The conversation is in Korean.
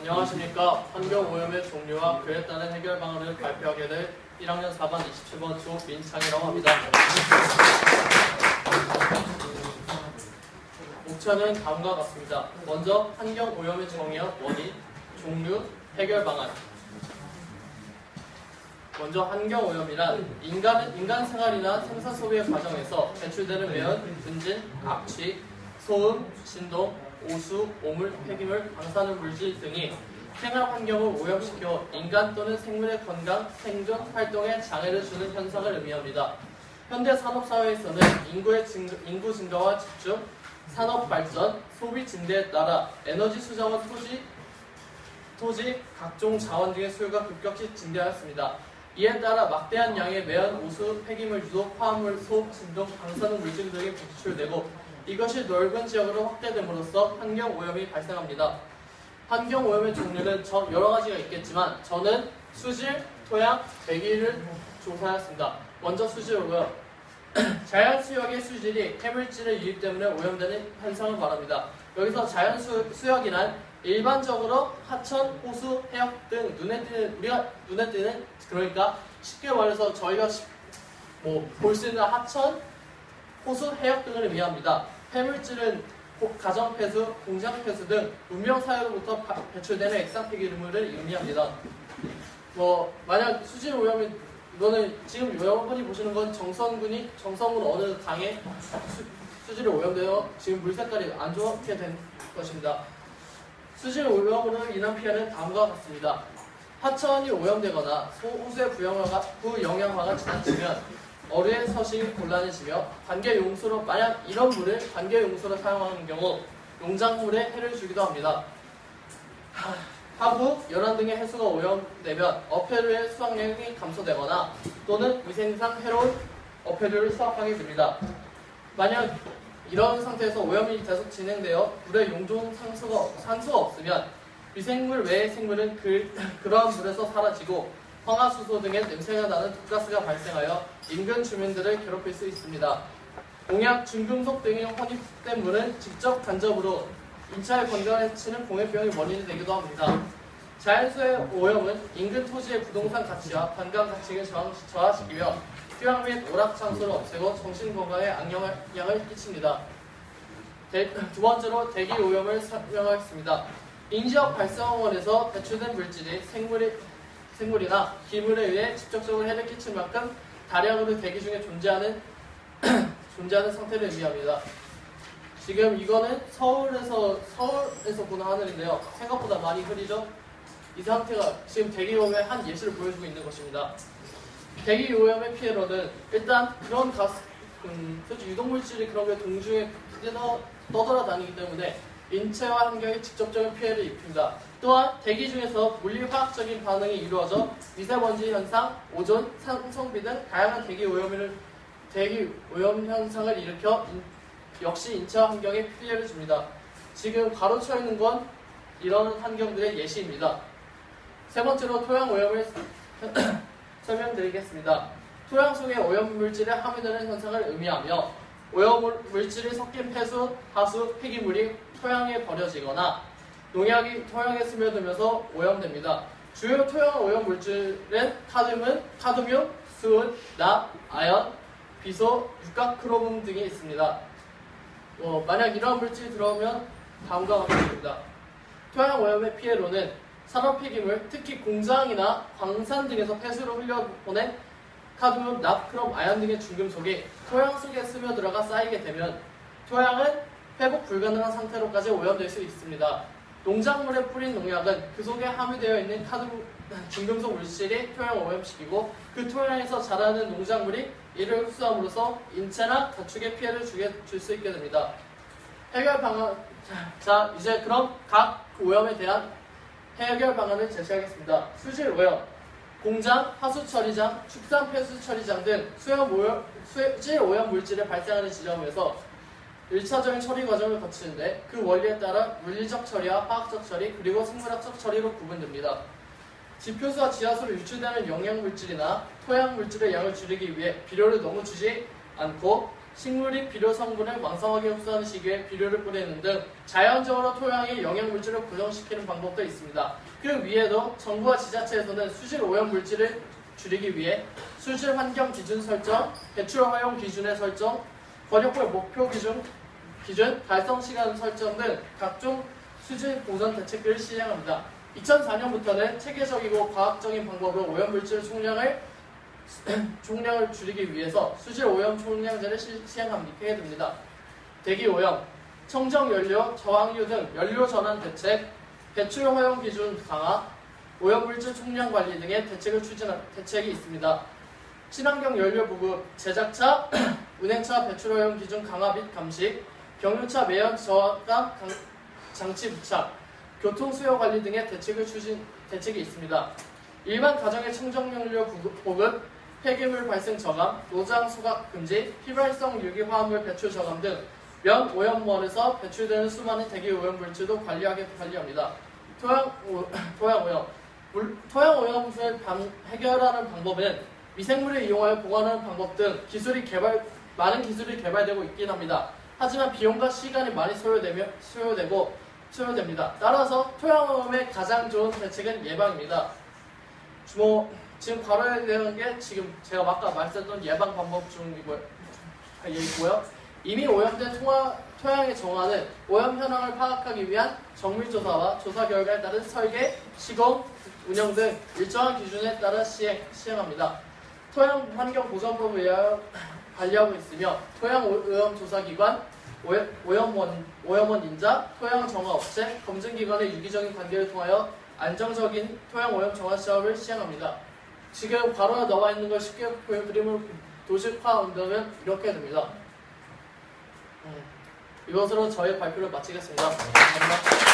안녕하십니까. 환경오염의 종류와 그에 따른 해결 방안을 발표하게 될 1학년 4반 27번 조민창이라고 합니다. 목차는 다음과 같습니다. 먼저 환경오염의 정의와 원인, 종류, 해결 방안. 먼저 환경오염이란 인간 생활이나 생산 소비의 과정에서 배출되는 매연, 분진, 악취, 소음, 진동, 오수, 오물, 폐기물, 방사능 물질 등이 생활 환경을 오염시켜 인간 또는 생물의 건강, 생존, 활동에 장애를 주는 현상을 의미합니다. 현대 산업사회에서는 인구 증가와 집중, 산업 발전, 소비 증대에 따라 에너지 수자와 토지, 각종 자원 등의 수요가 급격히 증대하였습니다. 이에 따라 막대한 양의 매연, 오수, 폐기물, 유독, 화합물, 소음, 진동, 방사능 물질 등이 배출되고 이것이 넓은 지역으로 확대됨으로써 환경오염이 발생합니다. 환경오염의 종류는 여러 가지가 있겠지만 저는 수질, 토양, 대기를 조사하였습니다. 먼저 수질 오염. 자연 수역의 수질이 해물질의 유입 때문에 오염되는 현상을 말합니다. 여기서 자연 수역이란 일반적으로 하천, 호수, 해역 등 우리가 눈에 띄는 그러니까 쉽게 말해서 저희가 볼 수 있는 하천, 호수, 해역 등을 의미합니다. 해물질은 가정 폐수, 공장 폐수 등 문명 사회로부터 배출되는 액상 폐기물을 의미합니다. 만약 수질 오염이 이거는 지금 여러분이 보시는 건 정성군 어느 강에 수질이 오염되어 지금 물 색깔이 안 좋게 된 것입니다. 수질 오염으로 인한 피해는 다음과 같습니다. 하천이 오염되거나 호수의 부영양화가 지나치면 어류의 서식이 곤란해지며 만약 이런 물을 관계용수로 사용하는 경우 농작물에 해를 주기도 합니다. 하부, 열환 등의 해수가 오염되면 어패류의 수확량이 감소되거나 또는 위생상 해로운 어패류를 수확하게 됩니다. 만약 이런 상태에서 오염이 계속 진행되어 물의 용존 산소가 없으면 미생물 외의 생물은 그러한 물에서 사라지고 황화수소 등의 냄새가 나는 독가스가 발생하여 인근 주민들을 괴롭힐 수 있습니다. 농약, 중금속 등의 혼입된 물은 직접 간접으로 인체의 건강에 치는 공해병의 원인이 되기도 합니다. 자연수의 오염은 인근 토지의 부동산 가치와 관광 가치를 저하시키며 휴양 및 오락 장소를 없애고 정신건강에 악영향을 끼칩니다. 두 번째로 대기 오염을 설명하겠습니다. 인지역 발생원에서 배출된 물질이 생물이나 기물에 의해 직접적으로 해를 끼칠 만큼 다량으로 대기 중에 존재하는 상태를 의미합니다. 지금 이거는 서울에서 보는 하늘인데요. 생각보다 많이 흐리죠? 이 상태가 지금 대기 오염의 한 예시를 보여주고 있는 것입니다. 대기 오염의 피해로는 일단 그런 솔직히 유독물질이 그런 게 동중에 떠돌아다니기 때문에 인체와 환경에 직접적인 피해를 입힙니다. 또한 대기 중에서 물리화학적인 반응이 이루어져 미세먼지 현상, 오존, 산성비 등 다양한 대기 오염 현상을 일으켜 역시 인체와 환경에 피해를 줍니다. 지금 가로쳐 있는 건 이런 환경들의 예시입니다. 세 번째로 토양 오염을 설명드리겠습니다. 토양 속에 오염 물질이 함유되는 현상을 의미하며 오염 물질이 섞인 폐수, 하수, 폐기물이 토양에 버려지거나 농약이 토양에 스며들면서 오염됩니다. 주요 토양 오염 물질은 카드뮴, 수은, 납, 아연, 비소, 육각크롬 등이 있습니다. 만약 이러한 물질이 들어오면 다음과 같이 됩니다. 토양 오염의 피해로는 산업 폐기물, 특히 공장이나 광산 등에서 폐수로 흘려보낸 카드뮴, 납, 크롬, 아연 등의 중금속이 토양 속에 스며들어가 쌓이게 되면 토양은 회복 불가능한 상태로까지 오염될 수 있습니다. 농작물에 뿌린 농약은 그 속에 함유되어 있는 중금속 물질이 토양을 오염시키고 그 토양에서 자라는 농작물이 이를 흡수함으로써 인체나 가축에 피해를 줄 수 있게 됩니다. 해결 방안. 자, 이제 그럼 각 오염에 대한 해결 방안을 제시하겠습니다. 수질 오염. 공장, 하수 처리장, 축산 폐수 처리장 등 수질 오염 물질이 발생하는 지점에서 1차적인 처리 과정을 거치는데 그 원리에 따라 물리적 처리와 화학적 처리 그리고 생물학적 처리로 구분됩니다. 지표수와 지하수로 유출되는 영양물질이나 토양물질의 양을 줄이기 위해 비료를 너무 주지 않고 식물이 비료 성분을 왕성하게 흡수하는 시기에 비료를 뿌리는 등 자연적으로 토양의 영양물질을 고정시키는 방법도 있습니다. 그 위에도 정부와 지자체에서는 수질 오염 물질을 줄이기 위해 수질 환경 기준 설정, 배출 허용 기준의 설정, 번역별 목표 기준, 달성 시간 설정 등 각종 수질 보전 대책들을 시행합니다. 2004년부터는 체계적이고 과학적인 방법으로 오염물질 총량을 줄이기 위해서 수질 오염 총량제를 시행하게 됩니다. 대기 오염, 청정 연료, 저항유 등 연료 전환 대책, 배출 허용 기준 강화, 오염물질 총량 관리 등의 대책이 있습니다. 친환경 연료 보급, 제작차, 운행차 배출 허용 기준 강화 및 감시, 경유차 매연 저감 장치 부착, 교통 수요 관리 등의 대책이 있습니다. 일반 가정의 청정연료 보급, 폐기물 발생 저감, 노장 소각 금지, 휘발성 유기화합물 배출 저감 등 면 오염원에서 배출되는 수많은 대기 오염 물질도 관리합니다. 토양 오염을 해결하는 방법은 미생물을 이용하여 보관하는 방법 등 많은 기술이 개발되고 있긴 합니다. 하지만 비용과 시간이 많이 소요됩니다. 따라서 토양 오염의 가장 좋은 대책은 예방입니다. 지금 바로 되는 게 지금 제가 아까 말씀드렸던 예방 방법 중이고요. 이미 오염된 토양에 정하는 오염 현황을 파악하기 위한 정밀조사와 조사 결과에 따른 설계, 시공, 운영 등 일정한 기준에 따라 시행합니다. 토양 환경 보전법을 위하여 관리하고 있으며 토양 오염 조사기관, 오염원 인자, 토양 정화 업체, 검증기관의 유기적인 관계를 통하여 안정적인 토양 오염 정화 시험을 시행합니다. 지금 바로 나와 있는 걸 쉽게 보여드리면 도식화한다면 이렇게 됩니다. 이것으로 저의 발표를 마치겠습니다. 감사합니다.